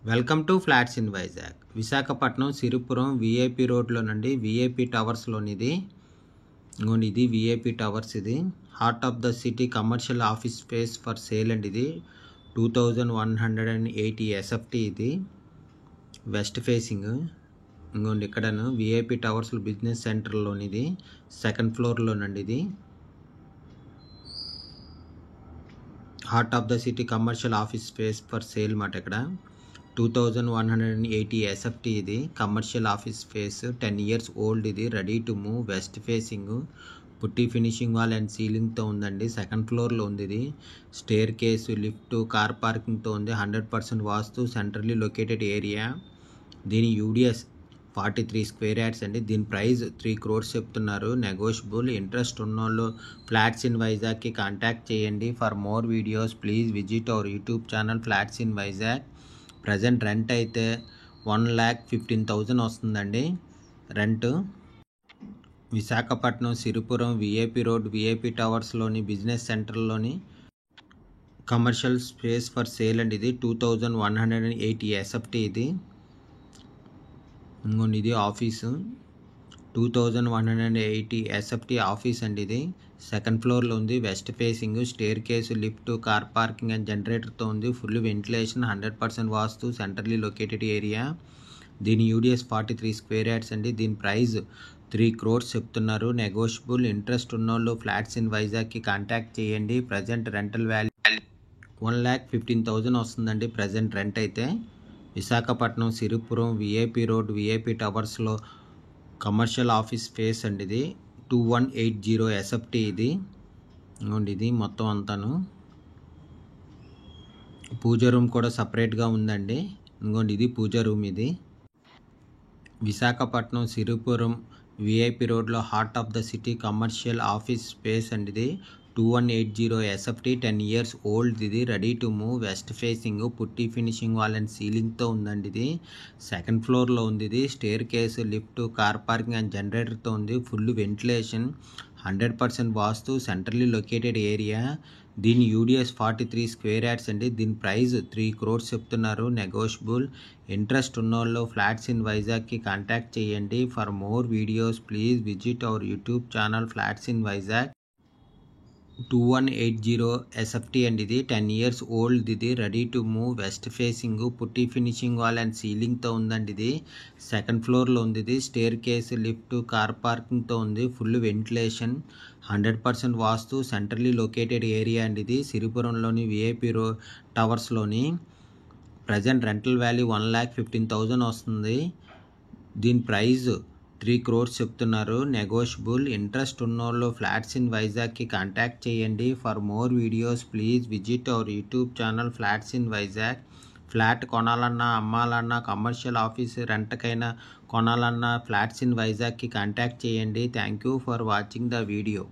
Welcome to flats in Vizag. Visakhapatnam Siripuram VIP రోడ్లో నుండి VIP టవర్స్లోని ఇది విఐపి టవర్స్. ఇది heart of the city commercial office space for sale అండి. ఇది 2180 ఎస్ఎఫ్టీ. ఇది వెస్ట్ ఫేసింగ్. ఇక్కడను విఐపి టవర్స్ బిజినెస్ సెంటర్లోని ఇది సెకండ్ ఫ్లోర్లోనండి. ఇది heart of the city commercial office space for sale మాట. ఇక్కడ 2180 ఎస్ఎఫ్టీ. ఇది commercial office space, 10 years old. ఇది ready to move, west facing, putty finishing wall and సీలింగ్తో ఉందండి. సెకండ్ ఫ్లోర్లో ఉంది. ఇది స్టేర్ కేసు, లిఫ్ట్, కార్ పార్కింగ్తో ఉంది. 100% వాస్తు, సెంట్రల్లీ లొకేటెడ్ ఏరియా. దీని యూడిఎస్ 43 స్క్వేర్ యార్డ్స్ అండి. దీని ప్రైస్ 3 crores చెప్తున్నారు, నెగోషియబుల్. ఇంట్రెస్ట్ ఉన్నోళ్ళు ఫ్లాట్స్ ఇన్ వైజాగ్కి కాంటాక్ట్ చేయండి. For more videos please visit our YouTube channel flats in Vizag. Present rent అయితే 1,15,000 వస్తుందండి rent. Visakhapatnam Siripuram VIP road VIP టవర్స్లోని బిజినెస్ సెంటర్లోని కమర్షియల్ స్పేస్ ఫర్ సేల్ అండి. ఇది 2180 ఎస్ఎఫ్టీ. ఇది ఇది ఆఫీసు. 2180 ఎస్ఎఫ్టీ ఆఫీస్ అండి. ఇది సెకండ్ ఫ్లోర్లో ఉంది, west facing, staircase, lift, car parking and జనరేటర్తో ఉంది. Full ventilation, 100% vastu, centrally located area. దీని యూడిఎస్ 43 స్క్వేర్ యార్డ్స్ అండి. దీని ప్రైస్ 3 crores చెప్తున్నారు, నెగోషియబుల్. ఇంట్రెస్ట్ ఉన్నోళ్ళు ఫ్లాట్స్ ఇన్ వైజాగ్కి కాంటాక్ట్ చేయండి. ప్రజెంట్ రెంటల్ వాల్యూ 1,15,000 వస్తుందండి ప్రజెంట్ రెంట్ అయితే. Visakhapatnam Siripuram VIP road VIP టవర్స్లో కమర్షియల్ ఆఫీస్ స్పేస్ అండి. ఇది 2180 ఎస్ఎఫ్టీ. ఇది ఇది మొత్తం అంతాను. పూజ రూమ్ కూడా సపరేట్గా ఉందండి. ఇది పూజ రూమ్. ఇది విశాఖపట్నం సిరిపురం విఐపి రోడ్లో heart of the city commercial office space అండి. ఇది 2180 ఎస్ఎఫ్టీ, 10 years ఓల్డ్. ఇది ready to move, west facing, putty finishing wall and సీలింగ్తో ఉందండి. ఇది సెకండ్ ఫ్లోర్లో ఉంది. ఇది staircase, lift, car parking and జనరేటర్తో ఉంది. Full ventilation, 100% vastu, centrally located area. దీని యూడిఎస్ 43 స్క్వేర్ యార్డ్స్ అండి. దీని ప్రైస్ 3 crores చెప్తున్నారు, నెగోషియబుల్. ఇంట్రెస్ట్ ఉన్నోళ్ళు ఫ్లాట్స్ ఇన్ వైజాగ్కి కాంటాక్ట్ చేయండి. For more videos please visit our YouTube channel flats in Vizag. 2180 SFT అండి. ఇది 10 years ఓల్డ్. ఇది ready to move, west facing, putty finishing wall and సీలింగ్తో ఉందండి. ఇది సెకండ్ ఫ్లోర్లో ఉంది. ఇది స్టేర్ కేసు, లిఫ్ట్, కార్ పార్కింగ్తో ఉంది. Full ventilation, 100% vastu, centrally located area అండి. ఇది సిరిపురంలోని విఐపి టవర్స్లోని ప్రజెంట్ రెంటల్ వాల్యూ 1,15,000 వస్తుంది. దీని ప్రైస్ 3 crores చెప్తున్నారు, నెగోషియబుల్. ఇంట్రెస్ట్ ఉన్నోళ్ళు ఫ్లాట్స్ ఇన్ వైజాగ్కి కాంటాక్ట్ చేయండి. For more videos please visit our YouTube channel flats in Vizag. Flat కొనాలన్నా, అమ్మాలన్నా, కమర్షియల్ ఆఫీస్ రెంట్కైనా కొనాలన్నా ఫ్లాట్స్ ఇన్ వైజాగ్కి కాంటాక్ట్ చేయండి. Thank you for watching the video.